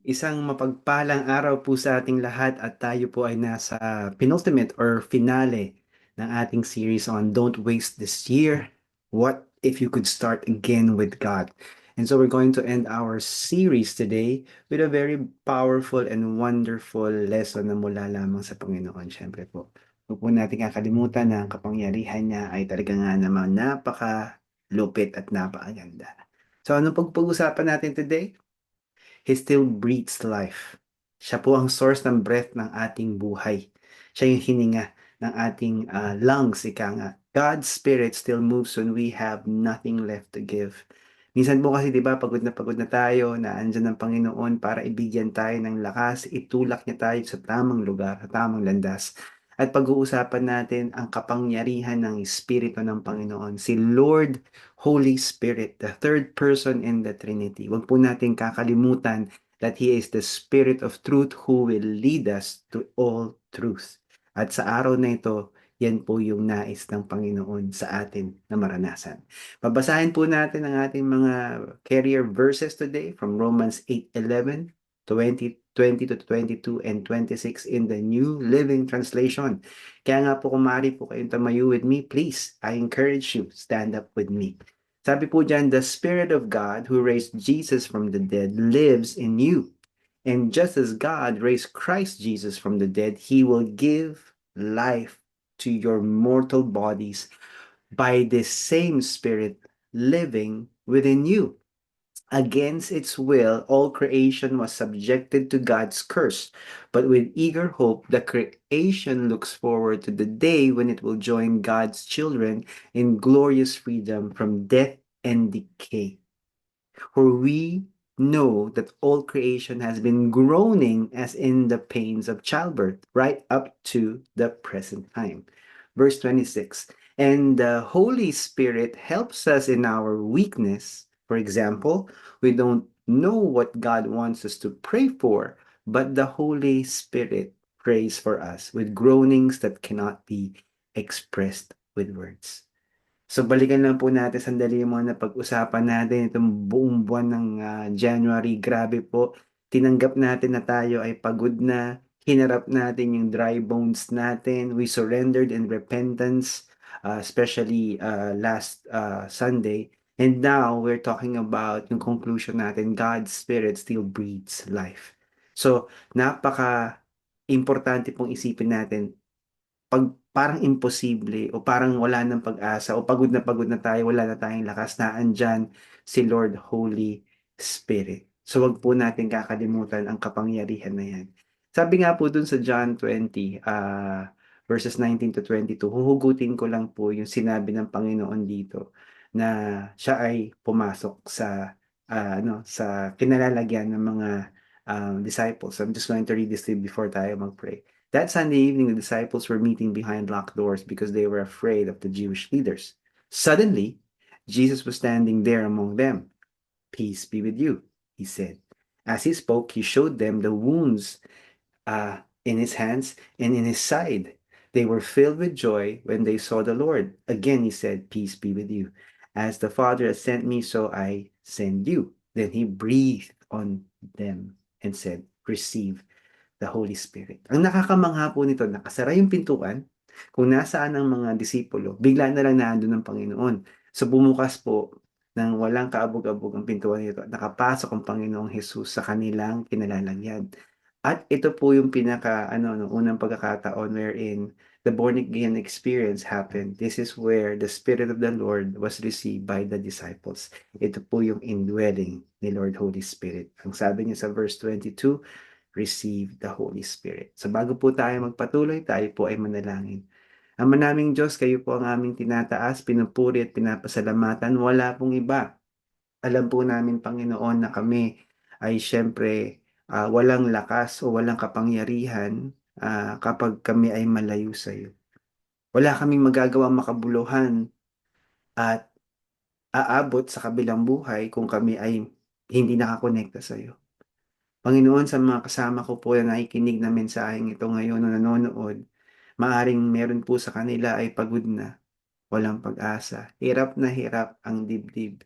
Isang mapagpalang araw po sa ating lahat at tayo po ay nasa penultimate or finale ng ating series on Don't Waste This Year. What if you could start again with God? And so we're going to end our series today with a very powerful and wonderful lesson na mula lamang sa Panginoon. Siyempre po, huwag po natin kakalimutan na ang kapangyarihan niya ay talaga nga namang napaka-lupit at napakaganda. So ano pag-uusapan natin today? He still breathes life. Siya po ang source ng breath ng ating buhay. Siya yung hininga ng ating lungs, ika nga. God's Spirit still moves when we have nothing left to give. Minsan po kasi, di ba, pagod na tayo, na andyan ng Panginoon para ibigyan tayo ng lakas, itulak niya tayo sa tamang lugar, sa tamang landas. At pag-uusapan natin ang kapangyarihan ng Espiritu ng Panginoon, si Lord Holy Spirit, the third person in the Trinity. Huwag po natin kakalimutan that He is the Spirit of truth who will lead us to all truth. At sa araw na ito, yan po yung nais ng Panginoon sa atin na maranasan. Babasahin po natin ang ating mga carrier verses today from Romans 8:11, 20 to 22, and 26 in the New Living Translation. Kaya nga po kung maaari po kayong tumayo with me, please, I encourage you, stand up with me. Sabi po dyan, the Spirit of God who raised Jesus from the dead lives in you. And just as God raised Christ Jesus from the dead, He will give life to your mortal bodies by this same Spirit living within you. Against its will, all creation was subjected to God's curse. But with eager hope, the creation looks forward to the day when it will join God's children in glorious freedom from death and decay. For we know that all creation has been groaning as in the pains of childbirth, right up to the present time. Verse 26. And the Holy Spirit helps us in our weakness. For example, we don't know what God wants us to pray for, but the Holy Spirit prays for us with groanings that cannot be expressed with words. So balikan lang po natin sandali yung mga napag-usapan natin itong buong buwan ng January. Grabe po, tinanggap natin na tayo ay pagod na, hinarap natin yung dry bones natin. We surrendered in repentance, especially last Sunday. And now we're talking about yung conclusion natin, God's Spirit still breathes life. So napaka importante pong isipin natin, pag parang imposible o parang wala ng pag-asa o pagod na tayo, wala na tayong lakas, na andyan si Lord Holy Spirit. So wag po natin kakalimutan ang kapangyarihan na yan. Sabi nga po dun sa John 20, verses 19 to 22, huhugutin ko lang po yung sinabi ng Panginoon dito na siya ay pumasok sa kinalalagyan ng mga disciples. I'm just going to read this to you before tayo mag-pray. That Sunday evening, the disciples were meeting behind locked doors because they were afraid of the Jewish leaders. Suddenly, Jesus was standing there among them. Peace be with you, he said. As he spoke, he showed them the wounds in his hands and in his side. They were filled with joy when they saw the Lord. Again, he said, Peace be with you. As the Father has sent me, so I send you. Then he breathed on them and said, Receive the Holy Spirit. Ang nakakamangha po nito, nakasara yung pintuan, kung nasaan ang mga disipulo, bigla na lang naandun ng Panginoon. So bumukas po ng walang kaabog-abog ang pintuan nito at nakapasok ang Panginoong Jesus sa kanilang kinalalagyan. At ito po yung no, unang pagkakataon wherein the born again experience happened. This is where the Spirit of the Lord was received by the disciples. Ito po yung indwelling ni Lord Holy Spirit. Ang sabi niya sa verse 22, receive the Holy Spirit. So bago po tayo magpatuloy, tayo po ay manalangin. Ama naming Diyos, kayo po ang aming tinataas, pinupuri at pinapasalamatan. Wala pong iba. Alam po namin, Panginoon, na kami ay siyempre walang lakas o walang kapangyarihan kapag kami ay malayo sa iyo. Wala kaming magagawang makabuluhan at aabot sa kabilang buhay kung kami ay hindi nakakonekta sa iyo. Panginoon, sa mga kasama ko po na nakikinig na mensaheng ito ngayon o nanonood, maaring meron po sa kanila ay pagod na, walang pag-asa, hirap na hirap ang dibdib.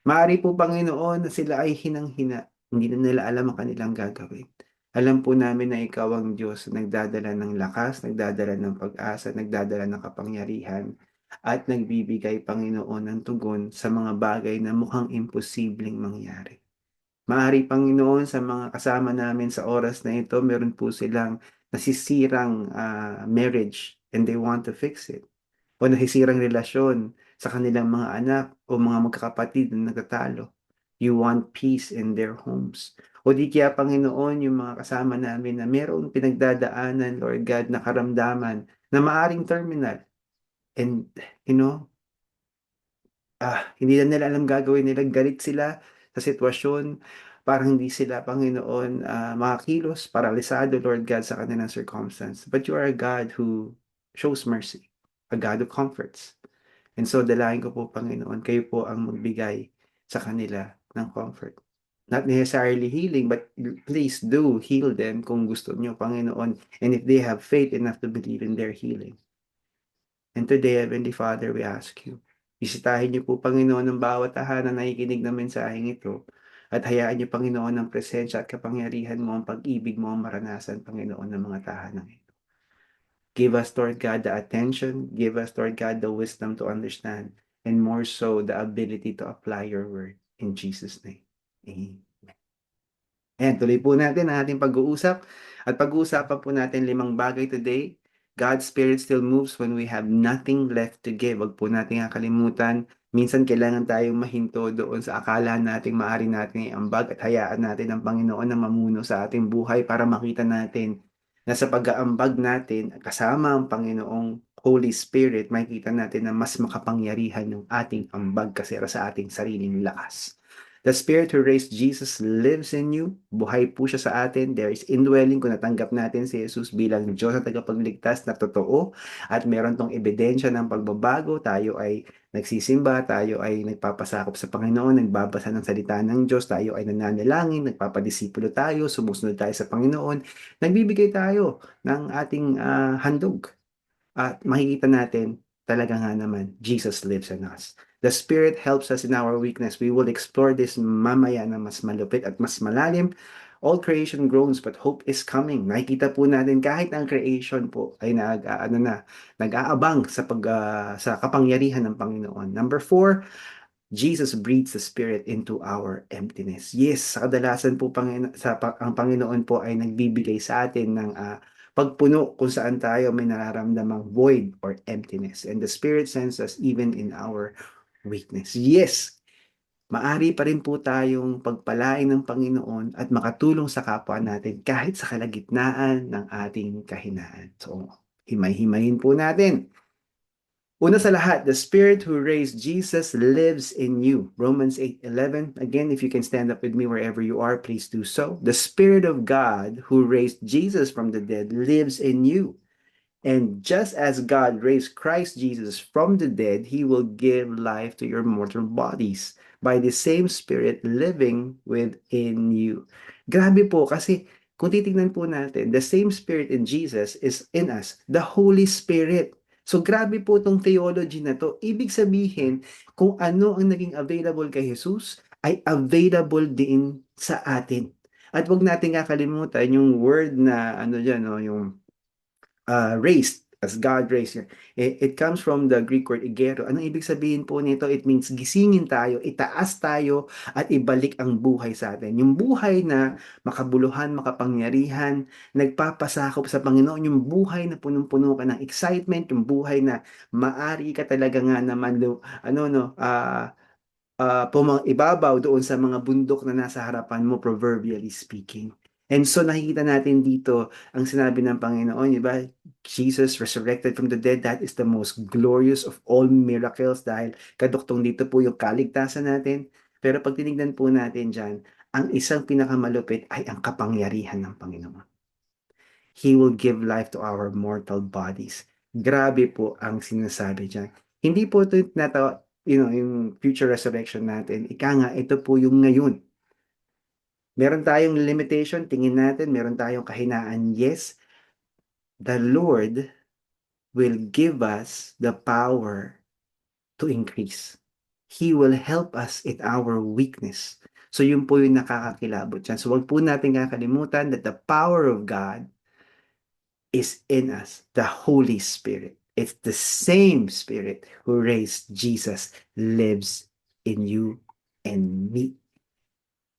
Maari po, Panginoon, na sila ay hinang-hina. Hindi na nila alam ang kanilang gagawin. Alam po namin na ikaw ang Diyos na nagdadala ng lakas, nagdadala ng pag-asa, nagdadala ng kapangyarihan, at nagbibigay, Panginoon, ng tugon sa mga bagay na mukhang imposibleng mangyari. Maaari, Panginoon, sa mga kasama namin sa oras na ito, meron po silang nasisirang marriage and they want to fix it. O nasisirang relasyon sa kanilang mga anak o mga magkakapatid na nagtatalo. You want peace in their homes. O di kaya, Panginoon, yung mga kasama namin na meron pinagdadaanan, Lord God, na karamdaman na maaring terminal. And, you know, hindi na nila alam gagawin nila. Galit sila sa sitwasyon. Parang hindi sila, Panginoon, makakilos, paralisado, Lord God, sa kanilang circumstance. But you are a God who shows mercy, a God who comforts. And so, dalangin ko po, Panginoon, kayo po ang magbigay sa kanila ng comfort. Not necessarily healing, but please do heal them kung gusto nyo, Panginoon. And if they have faith enough to believe in their healing. And today, Heavenly Father, we ask you, bisitahin niyo po, Panginoon, ng bawat tahanan na nakikinig ng mensaheng ito. At hayaan niyo, Panginoon, ng presensya at kapangyarihan mo, ang pag-ibig mo, ang maranasan, Panginoon, ng mga tahanan ito. Give us, Lord God, the attention. Give us, Lord God, the wisdom to understand. And more so, the ability to apply your word. In Jesus' name. Amen. Ayan, tuloy po natin ang ating pag-uusap. At pag-uusapan po natin 5 bagay today. God's Spirit still moves when we have nothing left to give. Wag po natin kakalimutan. Minsan kailangan tayong mahinto doon sa akala nating maaari nating iambag at hayaan natin ang Panginoon na mamuno sa ating buhay para makita natin na sa pag-aambag natin kasama ang Panginoong Holy Spirit, makikita natin na mas makapangyarihan ng ating ambag kasi sa ating sariling lakas. The Spirit who raised Jesus lives in you. Buhay po siya sa atin. There is indwelling kung natanggap natin si Jesus bilang Diyos na tagapagligtas na totoo at meron tong ebidensya ng pagbabago. Tayo ay nagsisimba, tayo ay nagpapasakop sa Panginoon, nagbabasa ng salita ng Diyos, tayo ay nananalangin, nagpapadisipulo tayo, sumusunod tayo sa Panginoon, nagbibigay tayo ng ating handog. At makikita natin, talaga nga naman, Jesus lives in us. The Spirit helps us in our weakness. We will explore this mamaya na mas malupit at mas malalim. All creation groans, but hope is coming. Nakikita po natin kahit ang creation po ay nag-aabang sa kapangyarihan ng Panginoon. Number 4, Jesus breathes the Spirit into our emptiness. Yes, sa kadalasan po ang Panginoon po ay nagbibigay sa atin ng pagpuno kung saan tayo may nararamdamang void or emptiness. And the Spirit sends us even in our weakness. Yes, maari pa rin po tayong pagpalain ng Panginoon at makatulong sa kapwa natin kahit sa kalagitnaan ng ating kahinaan. So, himay-himayin po natin. Una sa lahat, the Spirit who raised Jesus lives in you. Romans 8:11. Again, if you can stand up with me wherever you are, please do so. The Spirit of God who raised Jesus from the dead lives in you. And just as God raised Christ Jesus from the dead, He will give life to your mortal bodies by the same Spirit living within you. Grabe po kasi kung titignan po natin, the same Spirit in Jesus is in us, the Holy Spirit. So grabe po itong theology na to. Ibig sabihin, kung ano ang naging available kay Jesus, ay available din sa atin. At wag natin kakalimutan yung word na ano dyan, no, yung raised, as God raised. It comes from the Greek word igero. Anong ibig sabihin po nito? It means gisingin tayo, itaas tayo, at ibalik ang buhay sa atin. Yung buhay na makabuluhan, makapangyarihan, nagpapasakop sa Panginoon, yung buhay na punong-puno ka ng excitement, yung buhay na maari ka talaga nga naman, ibabaw doon sa mga bundok na nasa harapan mo, proverbially speaking. And so nakikita natin dito ang sinabi ng Panginoon, di ba? Jesus resurrected from the dead, that is the most glorious of all miracles dahil kaduktong dito po yung kaligtasan natin. Pero pag tinignan po natin dyan, ang isang pinakamalupit ay ang kapangyarihan ng Panginoon. He will give life to our mortal bodies. Grabe po ang sinasabi dyan. Hindi po ito yung future resurrection natin. Ika nga, ito po yung ngayon. Meron tayong limitation, tingin natin, meron tayong kahinaan. Yes, the Lord will give us the power to increase. He will help us in our weakness. So yun po yung nakakakilabot dyan. So wag po natin kakalimutan that the power of God is in us, the Holy Spirit. It's the same Spirit who raised Jesus lives in you and me.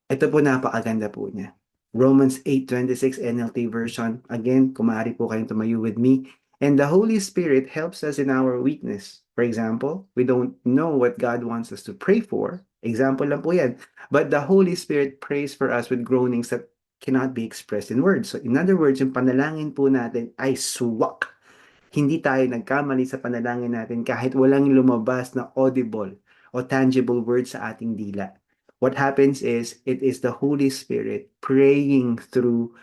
Ito po napakaganda po niya. Romans 8:26 NLT version. Again, kung maaari po kayong tumayo with me. And the Holy Spirit helps us in our weakness. For example, we don't know what God wants us to pray for. Example lang po yan. But the Holy Spirit prays for us with groanings that cannot be expressed in words. So in other words, yung panalangin po natin ay suwak. Hindi tayo nagkamali sa panalangin natin kahit walang lumabas na audible o tangible word sa ating dila. What happens is, it is the Holy Spirit praying through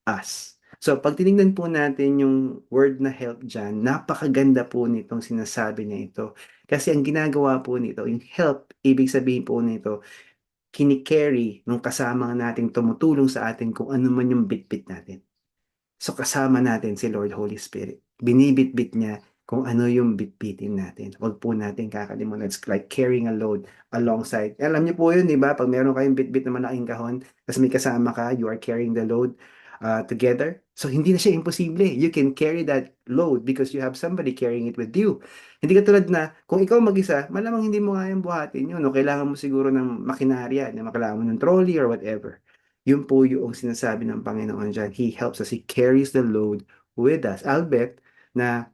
us. So, pag tinignan po natin yung word na help dyan, napakaganda po nitong sinasabi niya ito. Kasi ang ginagawa po nito, yung help, ibig sabihin po nito, kinikerry nung kasama nating tumutulong sa atin kung ano man yung bitbit natin. So kasama natin si Lord Holy Spirit. Binibitbit niya kung ano yung bitbitin natin. Huwag po natin kakalimutan. It's like carrying a load alongside. Alam niyo po yun, di ba? Pag meron kayong bitbit na malaking kahon, tapos may kasama ka, you are carrying the load together. So hindi na siya imposible. You can carry that load because you have somebody carrying it with you. Hindi katulad na, kung ikaw mag-isa, malamang hindi mo kayang buhatin yun. No? Kailangan mo siguro ng makinarya, kailangan mo ng trolley or whatever. Yun po yung sinasabi ng Panginoon dyan. He helps us. He carries the load with us. I'll bet na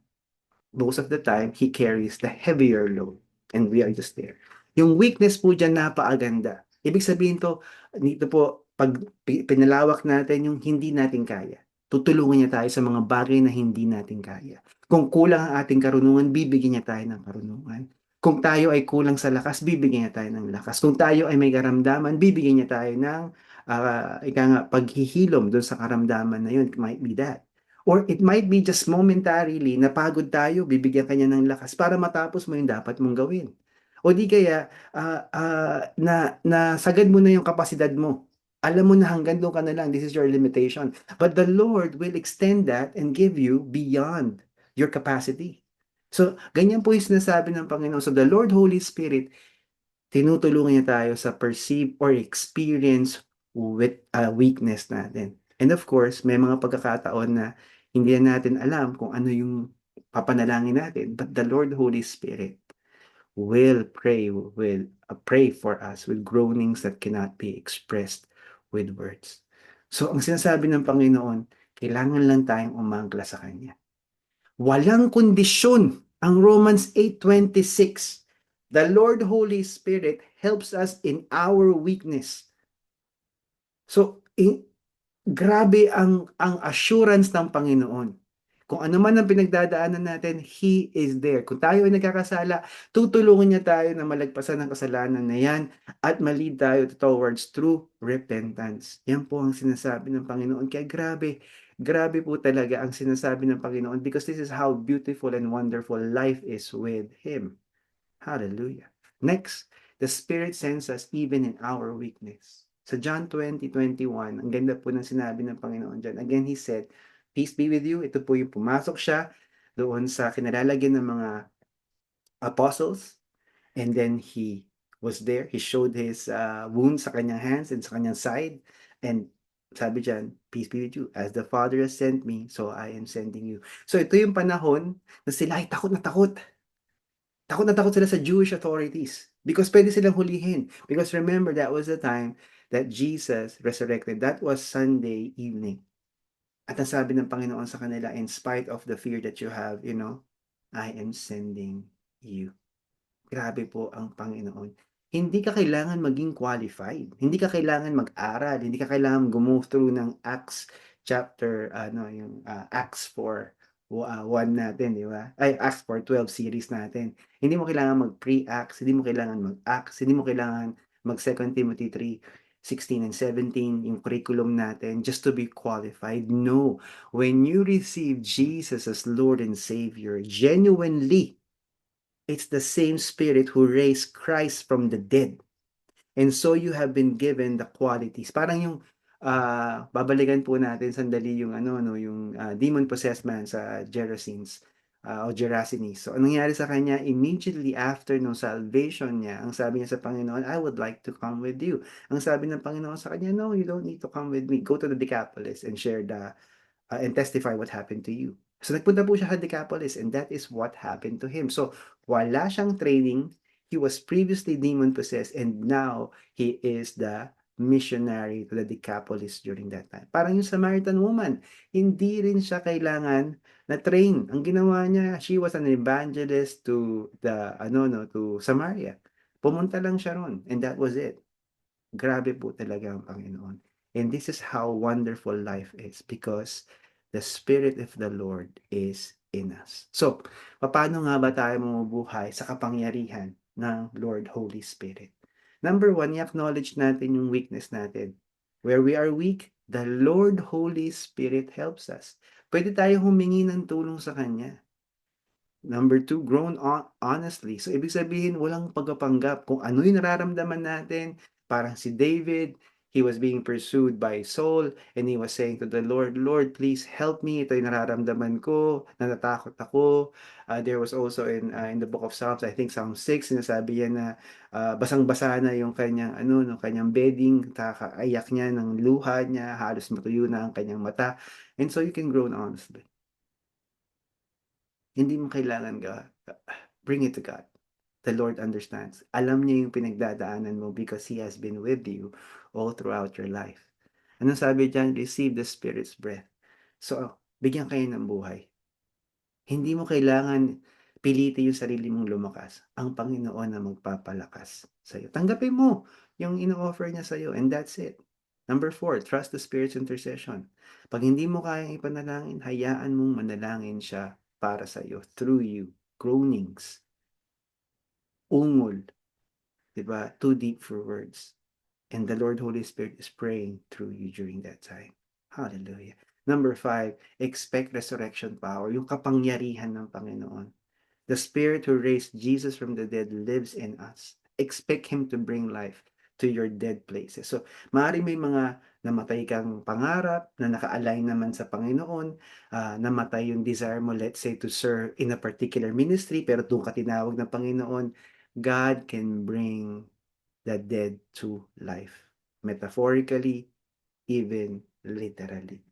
most of the time, He carries the heavier load. And we are just there. Yung weakness po dyan, napakaganda. Ibig sabihin to, dito po, pag pinalawak natin yung hindi natin kaya, tutulungan niya tayo sa mga bagay na hindi natin kaya. Kung kulang ang ating karunungan, bibigyan niya tayo ng karunungan. Kung tayo ay kulang sa lakas, bibigyan niya tayo ng lakas. Kung tayo ay may karamdaman, bibigyan niya tayo ng ika nga, paghihilom doon sa karamdaman na yun. It might be that. Or it might be just momentarily, napagod tayo, bibigyan kanya ng lakas para matapos mo yung dapat mong gawin. O di kaya, sagad mo na yung kapasidad mo. Alam mo na hanggang doon ka na lang, this is your limitation. But the Lord will extend that and give you beyond your capacity. So, ganyan po yung sinasabi ng Panginoon. So, the Lord Holy Spirit, tinutulungan niya tayo sa perceive or experience with weakness natin. And of course, may mga pagkakataon na hindi na natin alam kung ano yung papanalangin natin. But the Lord Holy Spirit will pray for us with groanings that cannot be expressed with words. So, ang sinasabi ng Panginoon, kailangan lang tayong umangkla sa Kanya. Walang kondisyon ang Romans 8:26. The Lord Holy Spirit helps us in our weakness. So, grabe ang assurance ng Panginoon. Kung ano man ang pinagdadaanan natin, He is there. Kung tayo ay nagkakasala, tutulungan niya tayo na malagpasan ng kasalanan na yan at malid tayo towards true repentance. Yan po ang sinasabi ng Panginoon. Kaya grabe, grabe po talaga ang sinasabi ng Panginoon because this is how beautiful and wonderful life is with Him. Hallelujah. Next, the Spirit sends us even in our weakness. Sa John 20:21, ang ganda po ng sinabi ng Panginoon dyan. Again, He said, peace be with you. Ito po yung pumasok siya doon sa kinalalagyan ng mga apostles. And then He was there. He showed His wounds sa kanyang hands and sa kanyang side. And sabi dyan, peace be with you. As the Father has sent me, so I am sending you. So ito yung panahon na sila ay takot na takot. Takot na takot sila sa Jewish authorities because pwede silang hulihin. Because remember, that was the time that Jesus resurrected. That was Sunday evening. At ang sabi ng Panginoon sa kanila, in spite of the fear that you have, I am sending you. Grabe po ang Panginoon. Hindi ka kailangan maging qualified. Hindi ka kailangan mag-aral. Hindi ka kailangan go through ng Acts chapter, yung Acts 4, 1 natin, di ba? Ay, Acts 4:12 series natin. Hindi mo kailangan mag-pre-Acts, hindi mo kailangan mag-Acts, hindi mo kailangan mag-2 Timothy 3:16 and 17, yung curriculum natin, just to be qualified. No. When you receive Jesus as Lord and Savior, genuinely, it's the same Spirit who raised Christ from the dead. And so you have been given the qualities. Parang yung babalikan po natin sandali yung yung demon possessed man sa Gerasenes. o Gerasenes. So, anong nangyari sa kanya, immediately after nung salvation niya, ang sabi niya sa Panginoon, I would like to come with you. Ang sabi ng Panginoon sa kanya, no, you don't need to come with me. Go to the Decapolis and share and testify what happened to you. So nagpunta po siya sa Decapolis and that is what happened to him. So wala siyang training, he was previously demon possessed and now he is the missionary to the Decapolis during that time. Parang yung Samaritan woman, hindi rin siya kailangan na train. Ang ginawa niya, she was an evangelist to the to Samaria. Pumunta lang siya ron and that was it. Grabe po talaga ang Panginoon. And this is how wonderful life is because the Spirit of the Lord is in us. So, paano nga ba tayo mamubuhay sa kapangyarihan ng Lord Holy Spirit? Number one, i-acknowledge natin yung weakness natin. Where we are weak, the Lord Holy Spirit helps us. Pwede tayo humingi ng tulong sa Kanya. Number two, grown honestly. So, ibig sabihin, walang pagpapanggap. Kung ano yung nararamdaman natin, parang si David, he was being pursued by Saul, and he was saying to the Lord, Lord, please help me. Ito yung nararamdaman ko, natatakot ako. There was also in the book of Psalms, I think Psalm 6, sinasabi niya na basang-basa na yung kanyang, no, kanyang bedding, kakaiyak niya ng luha niya, halos matuyo na ang kanyang mata. And so you can groan honestly. Hindi mo kailangan bring it to God. The Lord understands. Alam niya yung pinagdadaanan mo because He has been with you all throughout your life. Anong sabi diyan? Receive the Spirit's breath. So, bigyan kayo ng buhay. Hindi mo kailangan pilitin yung sarili mong lumakas. Ang Panginoon na magpapalakas sa iyo. Tanggapin mo yung ino-offer niya sa iyo and that's it. Number 4, trust the Spirit's intercession. Pag hindi mo kayang ipanalangin, hayaan mong manalangin siya para sa iyo, through you, groanings, ungol, 'di ba? Too deep for words. And the Lord Holy Spirit is praying through you during that time. Hallelujah. Number 5, expect resurrection power, yung kapangyarihan ng Panginoon. The Spirit who raised Jesus from the dead lives in us. Expect Him to bring life to your dead places. So, maaaring may mga namatay kang pangarap na naka-align naman sa Panginoon, namatay yung desire mo, let's say, to serve in a particular ministry, pero doon ka tinawag ng Panginoon, God can bring the dead to life. Metaphorically, even literally.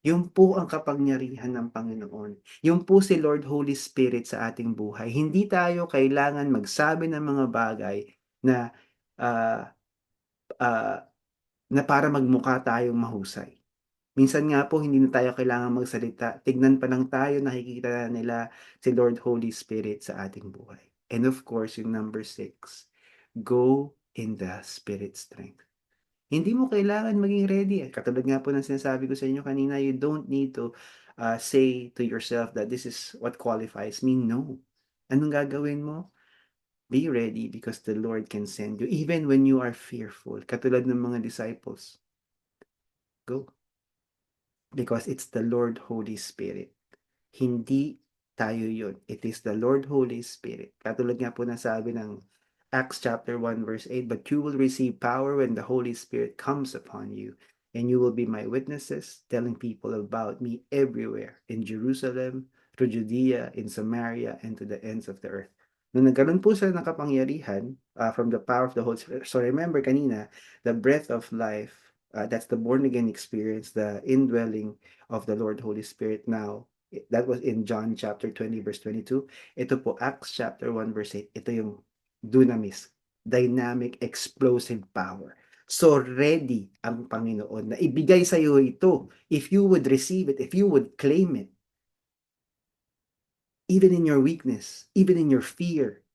Yun po ang kapangyarihan ng Panginoon. Yun po si Lord Holy Spirit sa ating buhay. Hindi tayo kailangan magsabi ng mga bagay na ah, ah, na para magmukha tayong mahusay. Minsan nga po hindi na tayo kailangan magsalita. Tignan pa lang tayo, nakikita na nila si Lord Holy Spirit sa ating buhay. And of course, yung number 6, go in the Spirit strength. Hindi mo kailangan maging ready. Katulad nga po ng sinasabi ko sa inyo kanina, you don't need to say to yourself that this is what qualifies me. No. Anong gagawin mo? Be ready because the Lord can send you even when you are fearful. Katulad ng mga disciples. Go. Because it's the Lord Holy Spirit. Hindi tayo yun. It is the Lord Holy Spirit. Katulad nga po na sabi ng Acts chapter 1 verse 8, but you will receive power when the Holy Spirit comes upon you, and you will be my witnesses, telling people about me everywhere, in Jerusalem, through Judea, in Samaria, and to the ends of the earth. Nung nagkaroon po sila ng kapangyarihan from the power of the Holy Spirit, so remember kanina, the breath of life, that's the born again experience, the indwelling of the Lord Holy Spirit now. That was in John chapter 20 verse 22. Ito po, Acts chapter 1 verse 8. Ito yung dunamis, dynamic, explosive power. So ready ang Panginoon na ibigay sa iyo ito. If you would receive it, if you would claim it, even in your weakness, even in your fear,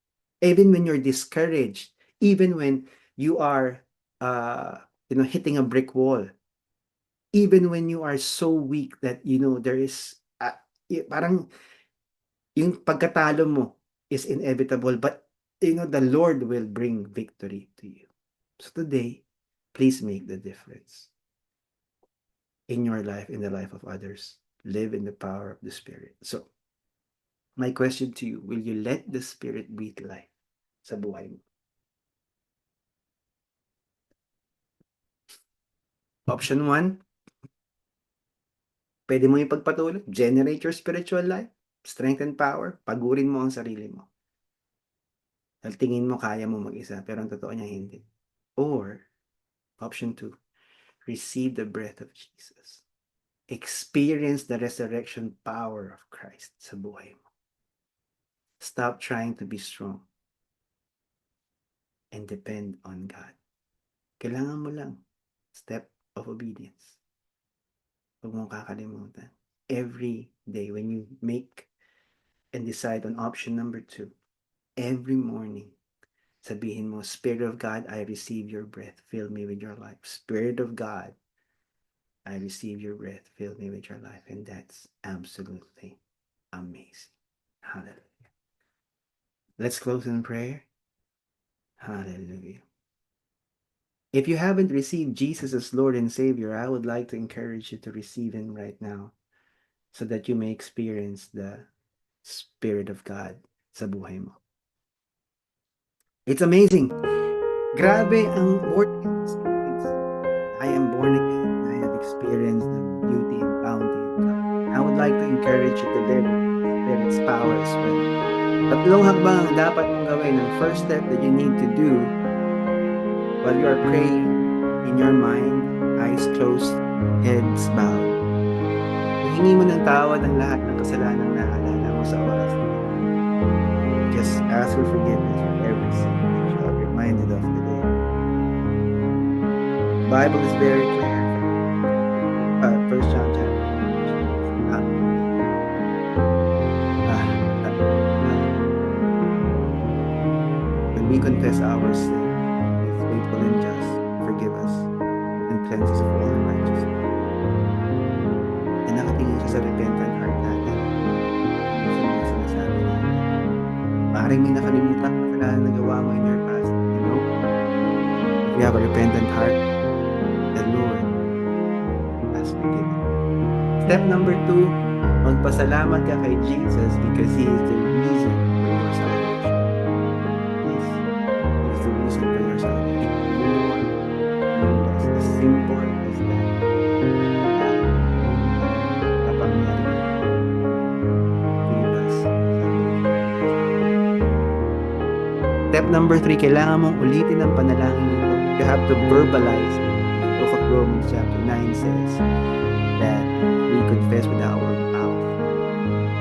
even when you're discouraged, even when you are hitting a brick wall, even when you are so weak that there is parang yung pagkatalo mo is inevitable, but the Lord will bring victory to you. So today, please make the difference in your life, in the life of others. Live in the power of the Spirit. So, my question to you, will you let the Spirit breathe life sa buhay mo? Option 1, pwede mo ipagpatuloy, generate your spiritual life. Strength and power, pagurin mo ang sarili mo. Dahil tingin mo kaya mo mag-isa, pero ang totoo niya hindi. Or, option 2, receive the breath of Jesus. Experience the resurrection power of Christ sa buhay mo. Stop trying to be strong and depend on God. Kailangan mo lang step of obedience. Huwag mong kakalimutan. Every day when you make and decide on option number 2, every morning, sabihin mo, Spirit of God, I receive your breath. Fill me with your life. Spirit of God, I receive your breath. Fill me with your life. And that's absolutely amazing. Hallelujah. Let's close in prayer. Hallelujah. If you haven't received Jesus as Lord and Savior, I would like to encourage you to receive Him right now so that you may experience the Spirit of God sa buhay mo. It's amazing. Grabe ang born again experience. I am born again. I have experienced the beauty and bounty of God. I would like to encourage you to live Spirit's power as well. Tatlong hakbang ang dapat mong gawin. Ang first step that you need to do while you are praying in your mind, eyes closed, heads bowed. Hingi mo ng tawad ang lahat ng kasalanan na naalala mo sa oras na ito. Just ask for forgiveness for every sin that you are reminded of today. The Bible is very clear. 1 John chapter 1. When we confess our sin, He is faithful and just to forgive us and cleanse us of all unrighteousness. And nakatingin siya sa repentant heart natin. Sa mga sinasabi natin. Maaaring may nakalimutan na kasalanan na nagawa mo in your past. You know, if you have a repentant heart, the Lord has forgiven. Step number 2, magpasalamat ka kay Jesus because He is the reason for your salvation. Yes, He is the reason for your salvation. No less. As simple as that. Kapangyarihan. Give us salvation. Step number 3, kailangan mong ulitin ang panalangin nito. You have to verbalize it. The book of Romans chapter 9 says that we confess with our mouth,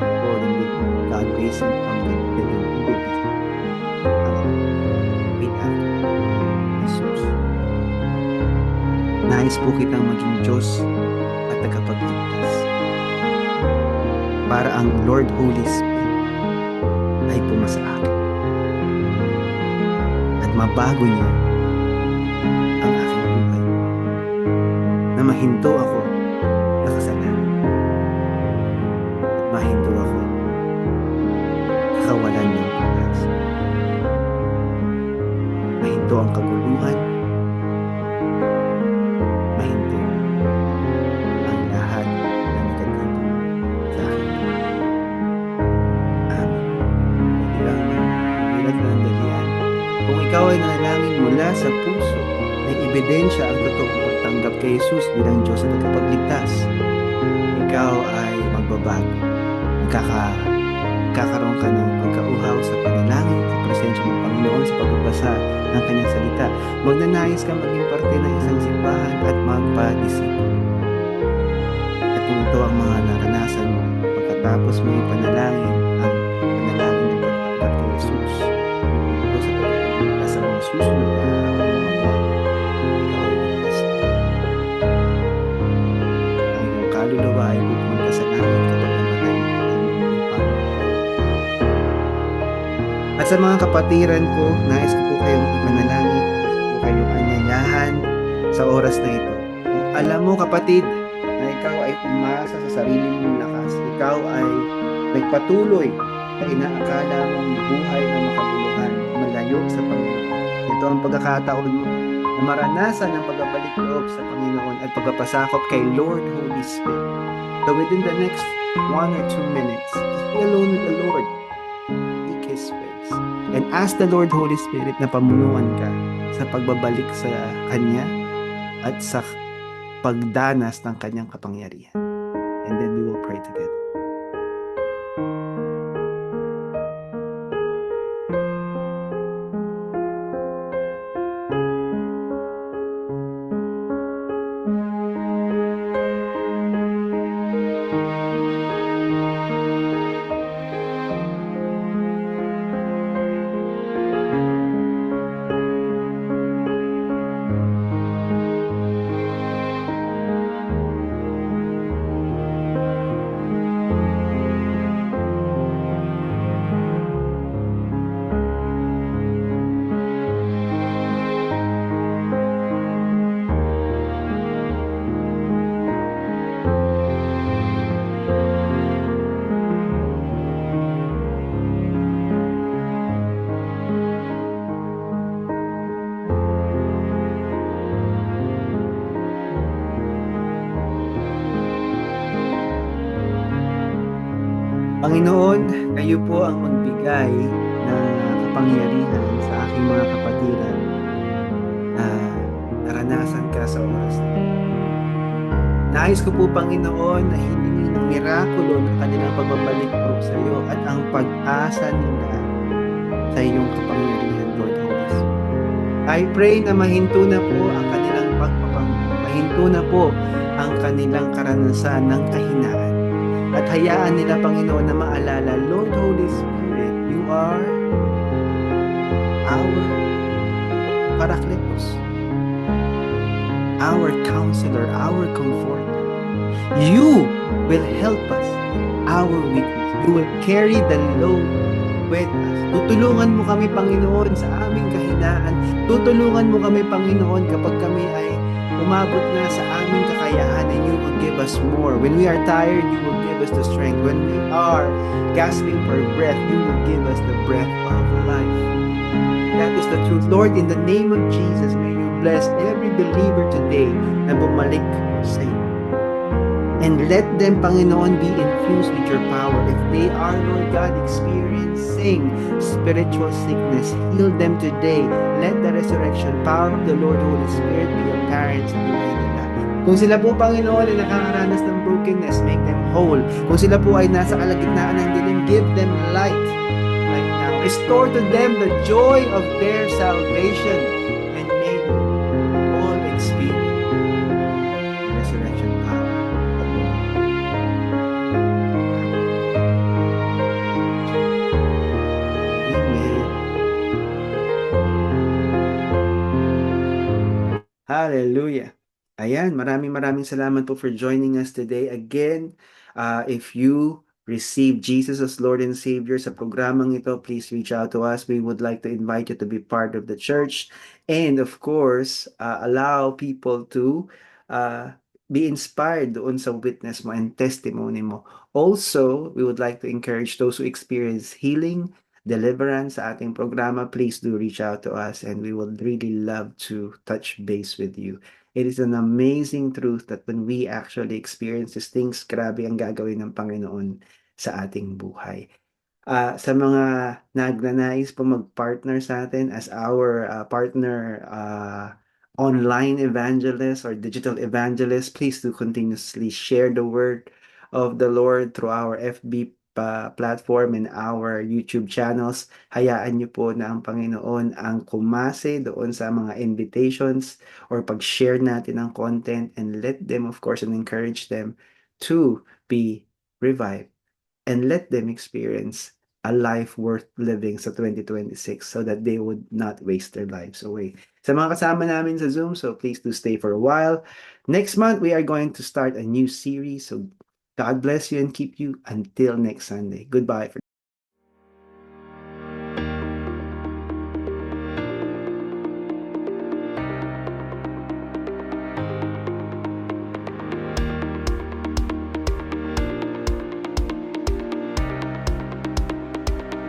Lord, and with God raised Him from the dead, and we will be repeat after Jesus. Nais po kitang maging Diyos at tagapagligtas para ang Lord Holy Spirit ay pumasa akin at mabago niya ang aking buhay, na mahinto ako na kasalanan at mahinto ako kawalan ng pag-asa, mahinto ang kaguluhan, mahinto ang lahat na negatibo sa akin. Amen. Bilang ng dahilan, kung ikaw ay nanalangin mula sa puso, may ebidensya ang totoong pagtanggap kay Jesus bilang Diyos at tagapagligtas. Ikaw ay magbabago. Magkakaroon ka ng pagkauhaw sa panalangin, sa presensya ng Panginoon, sa pagbabasa ng Kanyang salita. Magnanais ka maging parte ng isang simbahan at magpadisipulo. At kung ito ang mga naranasan mo, pagkatapos mo ipanalangin ang panalangin ng pagtanggap kay Jesus, ito sa pagkakita sa mga susunod na araw ng mga buwan, ikaw ay ligtas. Ang iyong kaluluwa ay pupunta sa langit kapag namatay ang iyong Panginoon. At sa mga kapatiran ko, nais ko po kayong ipanalangin, nais ko po kayong anyayahan sa oras na ito. Kung alam mo, kapatid, na ikaw ay umasa sa sarili mong lakas, ikaw ay nagpatuloy na inaakala mong buhay na makabuluhan, malayo sa Panginoon. Ito ang pagkakataon mo na maranasan ang pagbabalik loob sa Panginoon at pagpapasakop kay Lord Holy Spirit. So within the next 1 or 2 minutes, just be alone with the Lord. Seek His face. And ask the Lord Holy Spirit na pamunuan ka sa pagbabalik sa Kanya at sa pagdanas ng Kanyang kapangyarihan. And then we will pray together. Panginoon, kayo po ang magbigay ng kapangyarihan sa aking mga kapatiran na naranasan ka sa oras na ito. Nais ko po, Panginoon, na hilingin ang mirakulo ng kanilang pagbabalik po sa iyo at ang pag-asa nila sa iyong kapangyarihan, Lord Holy Spirit. I pray na mahinto na po ang kanilang pagpapangko, mahinto na po ang kanilang karanasan ng kahinaan. At hayaan nila, Panginoon, na maalala, Lord Holy Spirit, you are our Paracletos, our counselor, our comforter. You will help us, our weakness. You will carry the load with us. Tutulungan mo kami, Panginoon, sa aming kahinaan. Tutulungan mo kami, Panginoon, kapag kami ay umabot na sa aming kakayahan, and you will give us more. When we are tired, you will give us the strength. When we are gasping for breath, you will give us the breath of life. That is the truth. Lord, in the name of Jesus, may you bless every believer today na bumalik sa iyo. And let them, Panginoon, be infused with your power. If they are, Lord God, experiencing spiritual sickness, heal them today. Let the resurrection power of the Lord Holy Spirit be apparent sa buhay nila. Kung sila po, Panginoon, ay nakakaranas ng brokenness, make them whole. Kung sila po ay nasa kalagitnaan ng dilim, give them light right now. Restore to them the joy of their salvation, and may we all experience the resurrection power of the Lord. Amen. Hallelujah. Ayan, maraming salamat po for joining us today. Again, if you receive Jesus as Lord and Savior sa programang ito, please reach out to us. We would like to invite you to be part of the church. And of course, allow people to be inspired doon sa witness mo and testimony mo. Also, we would like to encourage those who experience healing, deliverance sa ating programa. Please do reach out to us, and we would really love to touch base with you. It is an amazing truth that when we actually experience these things, grabe ang gagawin ng Panginoon sa ating buhay. Sa mga nagnanais po mag-partner sa atin as our partner online evangelist or digital evangelist, please do continuously share the word of the Lord through our FB platform and our YouTube channels. Hayaan niyo po na ang Panginoon ang kumase doon sa mga invitations or pag-share natin ng content, and let them, of course, and encourage them to be revived, and let them experience a life worth living sa 2026 so that they would not waste their lives away. Sa mga kasama namin sa Zoom, so please do stay for a while. Next month, we are going to start a new series. So God bless you and keep you until next Sunday. Goodbye.